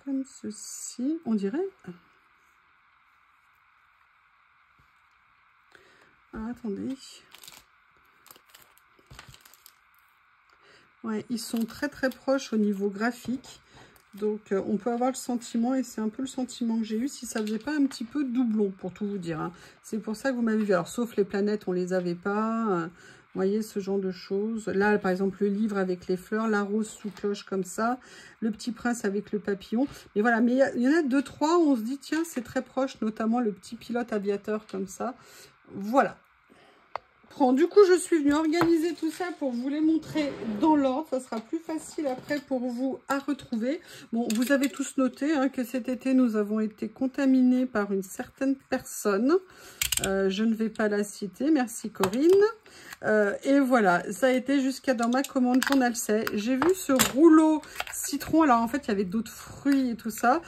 Comme ceci, on dirait. Ah, attendez. Ouais, ils sont très proches au niveau graphique. Donc, on peut avoir le sentiment, et c'est un peu le sentiment que j'ai eu, si ça faisait pas un petit peu doublon, pour tout vous dire, hein. C'est pour ça que vous m'avez vu. Alors, sauf les planètes, on les avait pas. Vous voyez, ce genre de choses. Là, par exemple, le livre avec les fleurs, la rose sous cloche comme ça, le Petit Prince avec le papillon. Mais voilà, mais il y en a 2, 3 où on se dit, tiens, c'est très proche, notamment le petit pilote aviateur comme ça. Voilà. Bon, du coup, je suis venue organiser tout ça pour vous les montrer dans l'ordre. Ça sera plus facile après pour vous à retrouver. Bon, vous avez tous noté hein, que cet été, nous avons été contaminés par une certaine personne. Je ne vais pas la citer. Merci Corinne. Et voilà, ça a été jusqu'à dans ma commande Journal C. J'ai vu ce rouleau citron. Alors en fait, il y avait d'autres fruits et tout ça.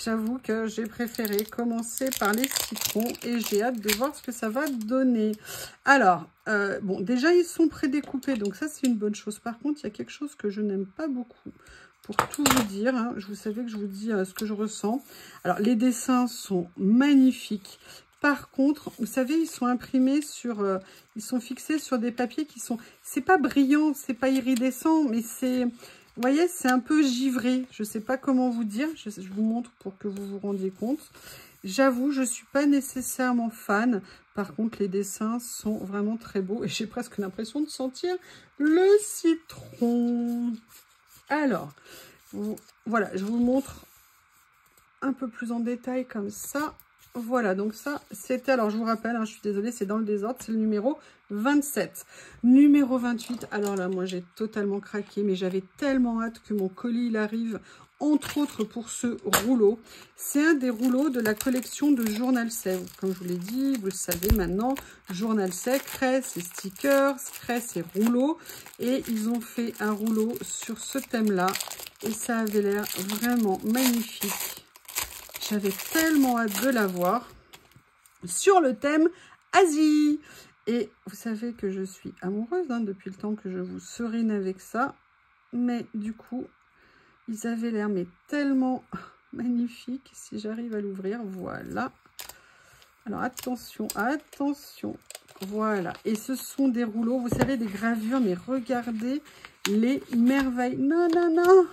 J'avoue que j'ai préféré commencer par les citrons et j'ai hâte de voir ce que ça va donner. Alors, bon, déjà ils sont prédécoupés, donc ça c'est une bonne chose. Par contre, il y a quelque chose que je n'aime pas beaucoup. Pour tout vous dire, hein, vous savez que je vous dis ce que je ressens. Alors, les dessins sont magnifiques. Par contre, vous savez, ils sont imprimés sur... ils sont fixés sur des papiers qui sont... C'est pas brillant, c'est pas iridescent, mais c'est... Vous voyez, c'est un peu givré. Je ne sais pas comment vous dire. Je vous montre pour que vous vous rendiez compte. J'avoue, je ne suis pas nécessairement fan. Par contre, les dessins sont vraiment très beaux. Et j'ai presque l'impression de sentir le citron. Alors, voilà, je vous montre un peu plus en détail comme ça. Voilà, donc ça, c'était, alors je vous rappelle, hein, je suis désolée, c'est dans le désordre, c'est le numéro 27. Numéro 28, alors là, moi, j'ai totalement craqué, mais j'avais tellement hâte que mon colis, il arrive, entre autres pour ce rouleau. C'est un des rouleaux de la collection de Journal C. Comme je vous l'ai dit, vous le savez maintenant, Journal C crée ses stickers, crée ses rouleaux, et ils ont fait un rouleau sur ce thème-là, et ça avait l'air vraiment magnifique. J'avais tellement hâte de la voir sur le thème Asie. Et vous savez que je suis amoureuse hein, depuis le temps que je vous serine avec ça. Mais du coup, ils avaient l'air mais tellement magnifiques. Si j'arrive à l'ouvrir, voilà. Alors attention, attention. Voilà. Et ce sont des rouleaux, vous savez, des gravures. Mais regardez les merveilles. Non, non, non.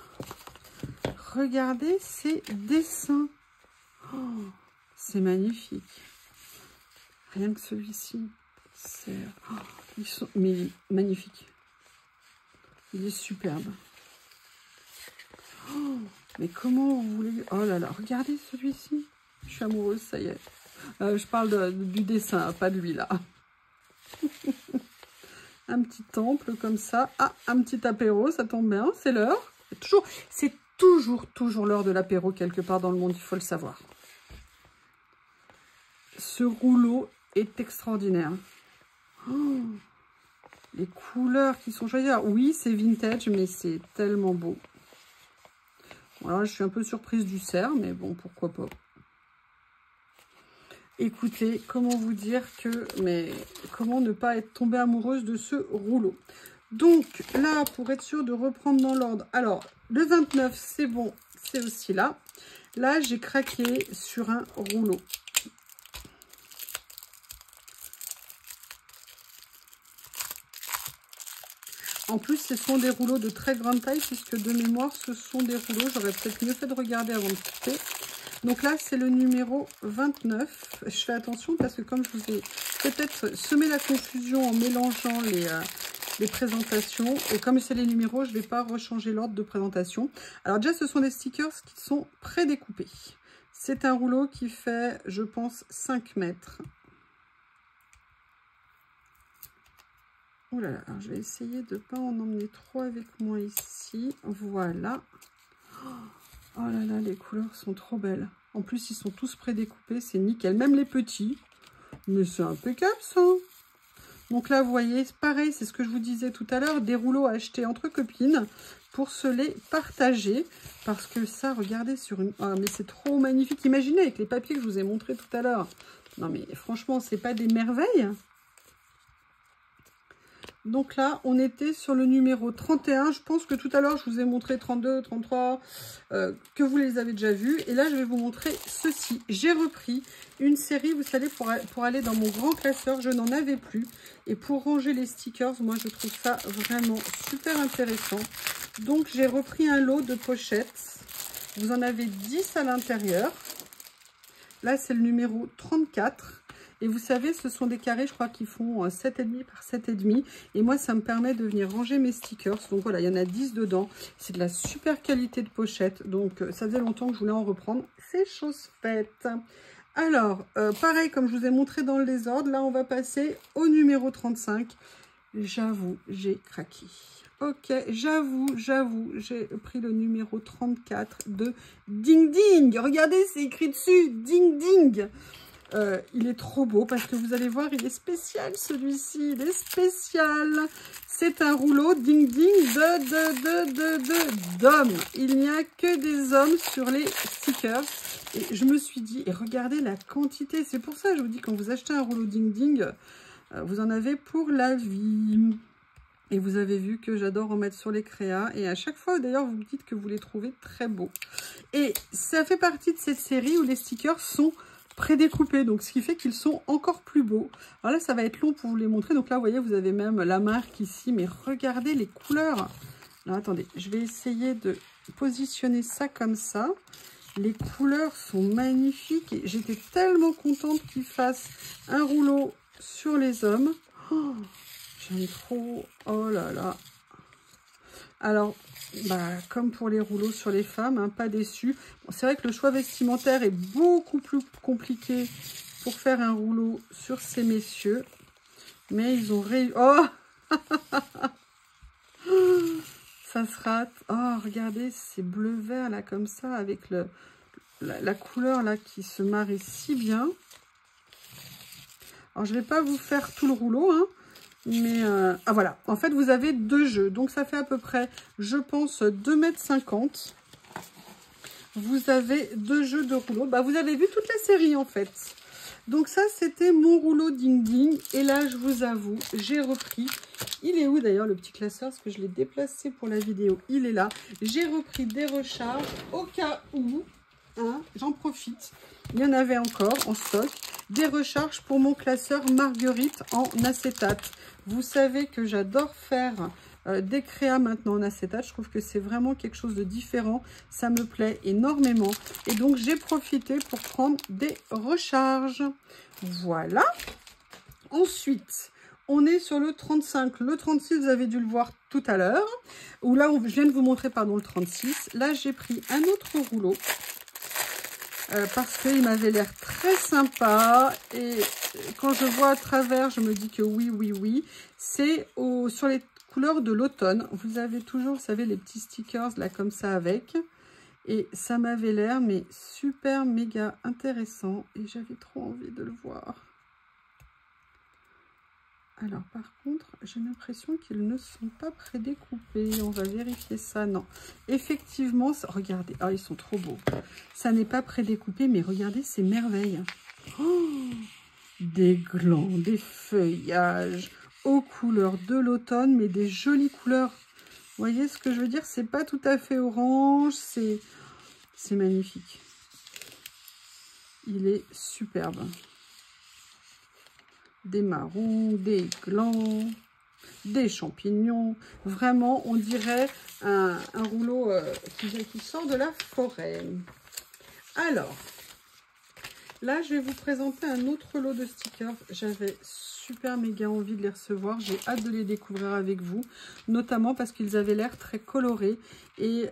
Regardez ces dessins. Oh, c'est magnifique. Rien que celui-ci. Oh, ils sont mais magnifiques. Il est superbe. Oh, mais comment vous voulez... Oh là là, regardez celui-ci. Je suis amoureuse, ça y est. Je parle du dessin, pas de lui là. Un petit temple comme ça. Ah, un petit apéro, ça tombe bien, c'est l'heure. C'est toujours l'heure de l'apéro quelque part dans le monde, il faut le savoir. Ce rouleau est extraordinaire. Oh, les couleurs qui sont choisies. Oui, c'est vintage, mais c'est tellement beau. Voilà, je suis un peu surprise du cerf, mais bon, pourquoi pas. Écoutez, comment vous dire que... Mais comment ne pas être tombée amoureuse de ce rouleau? Donc, là, pour être sûr de reprendre dans l'ordre. Alors, le 29, c'est bon, c'est aussi là. Là, j'ai craqué sur un rouleau. En plus, ce sont des rouleaux de très grande taille, puisque de mémoire, ce sont des rouleaux. J'aurais peut-être mieux fait de regarder avant de couper. Donc là, c'est le numéro 29. Je fais attention parce que comme je vous ai peut-être semé la confusion en mélangeant les présentations, et comme c'est les numéros, je ne vais pas rechanger l'ordre de présentation. Alors déjà, ce sont des stickers qui sont prédécoupés. C'est un rouleau qui fait, je pense, 5 mètres. Oh là là, alors je vais essayer de ne pas en emmener trop avec moi ici. Voilà. Oh là là, les couleurs sont trop belles. En plus, ils sont tous prédécoupés, c'est nickel. Même les petits. Mais c'est impeccable, ça. Donc là, vous voyez, pareil, c'est ce que je vous disais tout à l'heure. Des rouleaux achetés entre copines pour se les partager. Parce que ça, regardez sur une... Oh, mais c'est trop magnifique. Imaginez avec les papiers que je vous ai montrés tout à l'heure. Non, mais franchement, c'est pas des merveilles. Donc là, on était sur le numéro 31. Je pense que tout à l'heure, je vous ai montré 32, 33, que vous les avez déjà vus. Et là, je vais vous montrer ceci. J'ai repris une série, vous savez, pour aller dans mon grand classeur. Je n'en avais plus. Et pour ranger les stickers, moi, je trouve ça vraiment super intéressant. Donc, j'ai repris un lot de pochettes. Vous en avez 10 à l'intérieur. Là, c'est le numéro 34. Et vous savez, ce sont des carrés, je crois, qui font 7,5 par 7,5. Et moi, ça me permet de venir ranger mes stickers. Donc voilà, il y en a 10 dedans. C'est de la super qualité de pochette. Donc, ça faisait longtemps que je voulais en reprendre. C'est chose faite. Alors, pareil, comme je vous ai montré dans le désordre, là, on va passer au numéro 35. J'avoue, j'ai craqué. Ok, j'avoue, j'ai pris le numéro 34 de Ding Ding. Regardez, c'est écrit dessus, Ding Ding. Il est trop beau parce que vous allez voir, il est spécial celui-ci, il est spécial. C'est un rouleau Ding Ding d'hommes. Il n'y a que des hommes sur les stickers. Et je me suis dit, et regardez la quantité, c'est pour ça que je vous dis, quand vous achetez un rouleau Ding Ding, vous en avez pour la vie. Et vous avez vu que j'adore en mettre sur les créas. Et à chaque fois, d'ailleurs, vous me dites que vous les trouvez très beaux. Et ça fait partie de cette série où les stickers sont prédécoupés, donc ce qui fait qu'ils sont encore plus beaux. Alors là, ça va être long pour vous les montrer. Donc là, vous voyez, vous avez même la marque ici, mais regardez les couleurs. Alors, attendez, je vais essayer de positionner ça comme ça. Les couleurs sont magnifiques et j'étais tellement contente qu'ils fassent un rouleau sur les hommes. Oh, j'aime trop. Oh là là. Alors, comme pour les rouleaux sur les femmes, hein, pas déçu. Bon, c'est vrai que le choix vestimentaire est beaucoup plus compliqué pour faire un rouleau sur ces messieurs. Mais ils ont réussi... Oh ça se rate. Oh, regardez, c'est bleu-vert, là, comme ça, avec la couleur, là, qui se marie si bien. Alors, je ne vais pas vous faire tout le rouleau, hein. Mais, ah voilà, en fait, vous avez 2 jeux. Donc, ça fait à peu près, je pense, 2,50 m. Vous avez 2 jeux de rouleau. Vous avez vu toute la série, en fait. Donc, ça, c'était mon rouleau Ding Ding. Et là, je vous avoue, j'ai repris. Il est où, d'ailleurs, le petit classeur? Parce que je l'ai déplacé pour la vidéo. Il est là. J'ai repris des recharges au cas où, hein, j'en profite. Il y en avait encore en stock. Des recharges pour mon classeur Marguerite en acétate. Vous savez que j'adore faire des créas maintenant en acétate. Je trouve que c'est vraiment quelque chose de différent. Ça me plaît énormément. Et donc, j'ai profité pour prendre des recharges. Voilà. Ensuite, on est sur le 35. Le 36, vous avez dû le voir tout à l'heure. Ou là, je viens de vous montrer, pardon, le 36. Là, j'ai pris un autre rouleau. Parce qu'il m'avait l'air très sympa et quand je vois à travers, je me dis que oui, oui, oui. C'est sur les couleurs de l'automne. Vous avez toujours, vous savez, les petits stickers là comme ça avec. Et ça m'avait l'air, mais super méga intéressant. Et j'avais trop envie de le voir. Alors, par contre, j'ai l'impression qu'ils ne sont pas prédécoupés. On va vérifier ça. Non, effectivement, regardez. Ah, ils sont trop beaux. Ça n'est pas prédécoupé, mais regardez ces merveilles. Oh, des glands, des feuillages aux couleurs de l'automne, mais des jolies couleurs. Vous voyez ce que je veux dire? C'est pas tout à fait orange. C'est magnifique. Il est superbe. Des marrons, des glands, des champignons. Vraiment, on dirait un rouleau qui sort de la forêt. Alors, là, je vais vous présenter un autre lot de stickers. J'avais super méga envie de les recevoir. J'ai hâte de les découvrir avec vous, notamment parce qu'ils avaient l'air très colorés et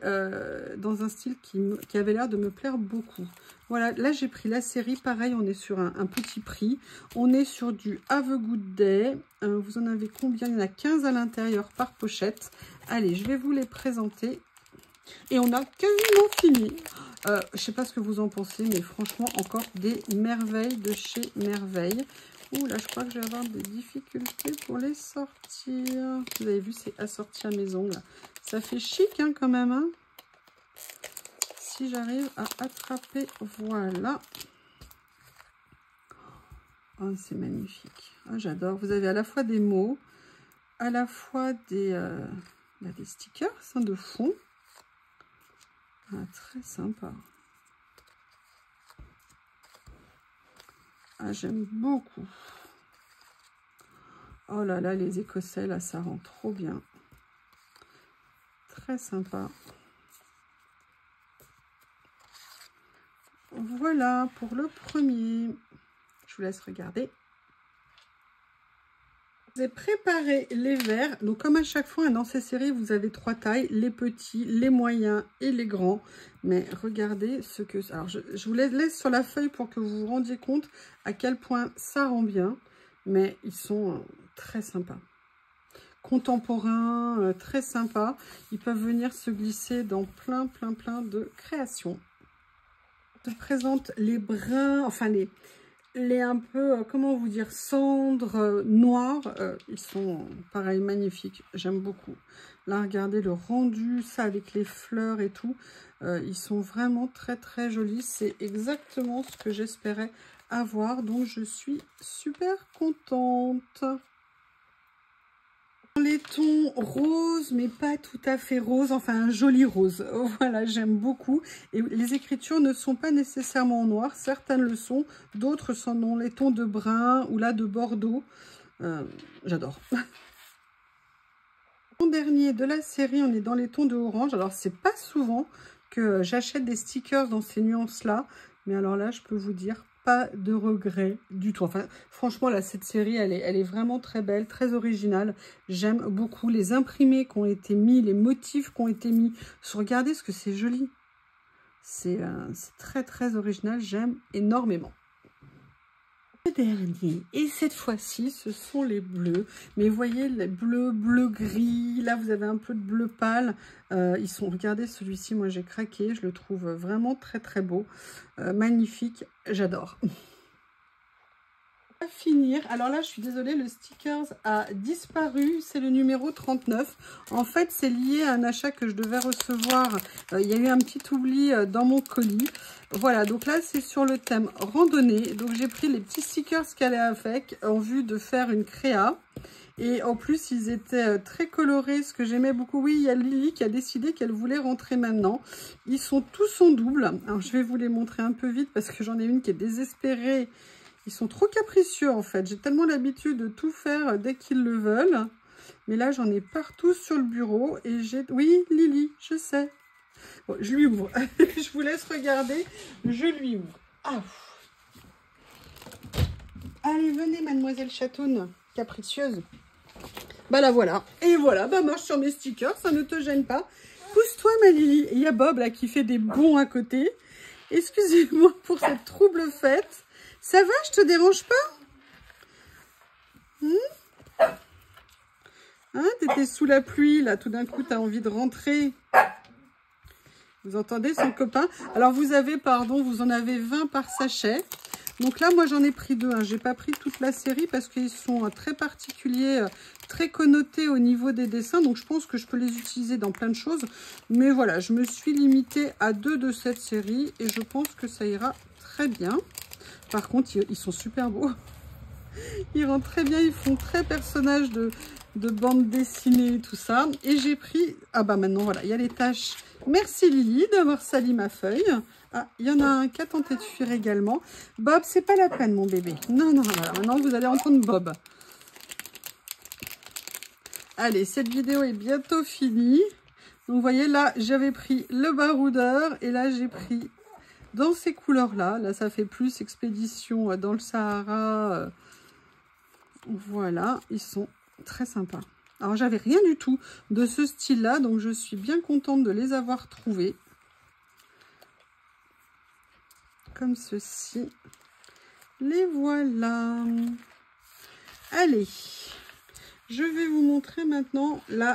dans un style qui avait l'air de me plaire beaucoup. Voilà, là j'ai pris la série, pareil, on est sur un petit prix. On est sur du Have a Good Day. Vous en avez combien? Il y en a 15 à l'intérieur par pochette. Allez, je vais vous les présenter. Et on a quasiment fini. Je ne sais pas ce que vous en pensez, mais franchement, encore des merveilles de chez Merveille. Ouh, là, je crois que je vais avoir des difficultés pour les sortir. Vous avez vu, c'est assorti à mes ongles. Ça fait chic, hein, quand même, hein. Si j'arrive à attraper, voilà. Oh, c'est magnifique. Oh, j'adore. Vous avez à la fois des mots, à la fois des stickers hein, de fond. Ah, très sympa. Ah, j'aime beaucoup. Oh là là, les Écossais, là, ça rend trop bien. Très sympa. Voilà pour le premier. Je vous laisse regarder. J'ai préparé les verres. Donc, comme à chaque fois, dans ces séries, vous avez 3 tailles. Les petits, les moyens et les grands. Mais regardez ce que... Alors, je vous les laisse sur la feuille pour que vous vous rendiez compte à quel point ça rend bien. Mais ils sont très sympas. Contemporains, très sympas. Ils peuvent venir se glisser dans plein de créations. Je présente les bruns, enfin les un peu, comment vous dire, cendres noirs. Ils sont pareil, magnifiques. J'aime beaucoup. Là, regardez le rendu, ça avec les fleurs et tout. Ils sont vraiment très jolis. C'est exactement ce que j'espérais avoir. Donc, je suis super contente. Les tons roses, mais pas tout à fait rose, enfin un joli rose. Voilà, j'aime beaucoup. Et les écritures ne sont pas nécessairement en noir, certaines le sont, d'autres sont dans les tons de brun ou là de bordeaux. J'adore. En dernier de la série, on est dans les tons de orange. Alors, c'est pas souvent que j'achète des stickers dans ces nuances-là, mais alors là, je peux vous dire, pas de regret du tout. Enfin, franchement, là, cette série, elle est vraiment très belle, très originale. J'aime beaucoup les imprimés qui ont été mis, les motifs qui ont été mis. Regardez ce que c'est joli. C'est très, très original. J'aime énormément. Le dernier, et cette fois-ci, ce sont les bleus. Mais vous voyez, les bleus, bleu-gris. Là, vous avez un peu de bleu pâle. Regardez celui-ci, moi j'ai craqué. Je le trouve vraiment très, très beau. Magnifique, j'adore. À finir, alors là, je suis désolée, le sticker a disparu. C'est le numéro 39. En fait, c'est lié à un achat que je devais recevoir. Il y a eu un petit oubli dans mon colis. Voilà, donc là, c'est sur le thème randonnée. Donc, j'ai pris les petits stickers qu'elle a avec en vue de faire une créa. Et en plus, ils étaient très colorés, ce que j'aimais beaucoup. Oui, il y a Lily qui a décidé qu'elle voulait rentrer maintenant. Ils sont tous en double. Alors, je vais vous les montrer un peu vite parce que j'en ai une qui est désespérée. Ils sont trop capricieux, en fait. J'ai tellement l'habitude de tout faire dès qu'ils le veulent. Mais là, j'en ai partout sur le bureau. Et j'ai... Oui, Lily, je sais. Bon, je lui ouvre. Je vous laisse regarder. Je lui ouvre. Ah. Allez, venez, mademoiselle Chatoune, capricieuse. Bah la voilà. Et voilà, bah marche sur mes stickers, ça ne te gêne pas. Pousse-toi, ma Lily. Et il y a Bob, là, qui fait des bonds à côté. Excusez-moi pour cette trouble fête. Ça va, je te dérange pas? Hein, t'étais sous la pluie, là, tout d'un coup, t'as envie de rentrer. Vous entendez son copain? Alors, vous avez, pardon, vous en avez 20 par sachet. Donc là, moi, j'en ai pris 2. Hein. J'ai pas pris toute la série parce qu'ils sont très particuliers, très connotés au niveau des dessins. Donc, je pense que je peux les utiliser dans plein de choses. Mais voilà, je me suis limitée à 2 de cette série et je pense que ça ira très bien. Par contre, ils sont super beaux. Ils rentrent très bien, ils font très personnage de bande dessinée et tout ça. Et j'ai pris... Ah bah maintenant, voilà, il y a les tâches. Merci Lily d'avoir sali ma feuille. Ah, il y en a un qui a tenté de fuir également. Bob, c'est pas la peine, mon bébé. Non, non, voilà, maintenant vous allez entendre Bob. Allez, cette vidéo est bientôt finie. Donc, vous voyez, là, j'avais pris le baroudeur. Et là, j'ai pris... Dans ces couleurs-là, là, ça fait plus expédition dans le Sahara. Voilà, ils sont très sympas. Alors, j'avais rien du tout de ce style-là, donc je suis bien contente de les avoir trouvés. Comme ceci. Les voilà. Allez. Je vais vous montrer maintenant les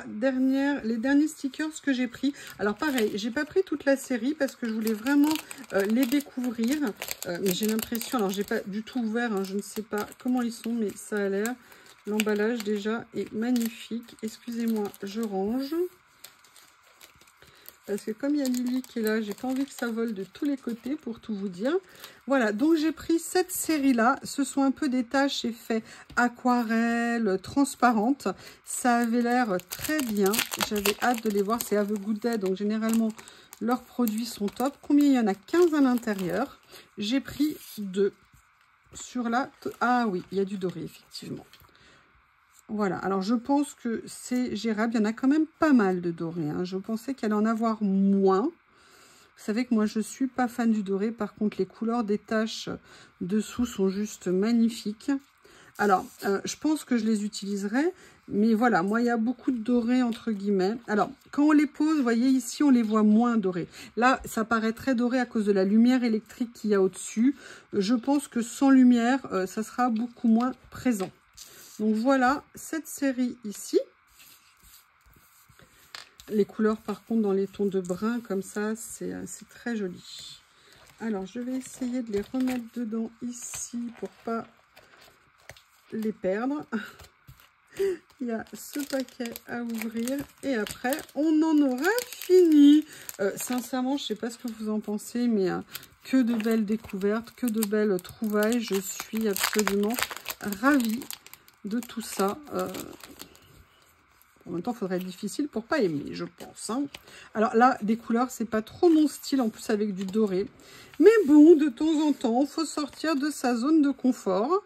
derniers stickers que j'ai pris. Alors pareil, j'ai pas pris toute la série parce que je voulais vraiment les découvrir. Mais j'ai l'impression, alors j'ai pas du tout ouvert, hein, je ne sais pas comment ils sont, mais ça a l'air. L'emballage déjà est magnifique. Excusez-moi, je range. Parce que comme il y a Lily qui est là, j'ai pas envie que ça vole de tous les côtés pour tout vous dire. Voilà, donc j'ai pris cette série-là. Ce sont un peu des taches effets aquarelle, transparentes. Ça avait l'air très bien. J'avais hâte de les voir. C'est Have a Good Day, donc généralement, leurs produits sont top. Combien il y en a? 15 à l'intérieur. J'ai pris 2 sur la... Ah oui, il y a du doré, effectivement. Voilà, alors je pense que c'est gérable. Il y en a quand même pas mal de doré. Hein. Je pensais qu'il allait en avoir moins. Vous savez que moi, je ne suis pas fan du doré. Par contre, les couleurs des taches dessous sont juste magnifiques. Alors, je pense que je les utiliserai. Mais voilà, moi, il y a beaucoup de doré, entre guillemets. Alors, quand on les pose, vous voyez, ici, on les voit moins dorés. Là, ça paraît très doré à cause de la lumière électrique qu'il y a au-dessus. Je pense que sans lumière, ça sera beaucoup moins présent. Donc voilà cette série ici. Les couleurs par contre dans les tons de brun comme ça, c'est très joli. Alors je vais essayer de les remettre dedans ici pour pas les perdre. Il y a ce paquet à ouvrir et après on en aura fini. Sincèrement, je sais pas ce que vous en pensez, mais que de belles découvertes, que de belles trouvailles. Je suis absolument ravie de tout ça. En même temps, il faudrait être difficile pour pas aimer, je pense. Hein. Alors là, des couleurs, c'est pas trop mon style, en plus avec du doré. Mais bon, de temps en temps, il faut sortir de sa zone de confort.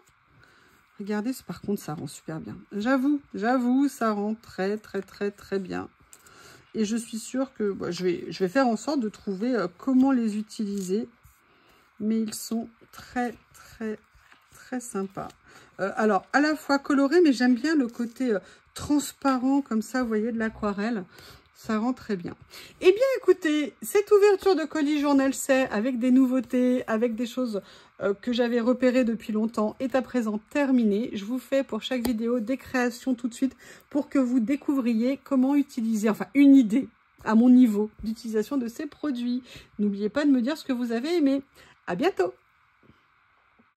Regardez, par contre, ça rend super bien. J'avoue, ça rend très, très, très, très bien. Et je suis sûre que je vais faire en sorte de trouver comment les utiliser. Mais ils sont très sympa. Alors, à la fois coloré, mais j'aime bien le côté transparent, comme ça, vous voyez, de l'aquarelle. Ça rend très bien. Eh bien, écoutez, cette ouverture de colis Journal C'est avec des nouveautés, avec des choses que j'avais repérées depuis longtemps, est à présent terminée. Je vous fais pour chaque vidéo des créations tout de suite pour que vous découvriez comment utiliser, enfin, une idée à mon niveau d'utilisation de ces produits. N'oubliez pas de me dire ce que vous avez aimé. À bientôt!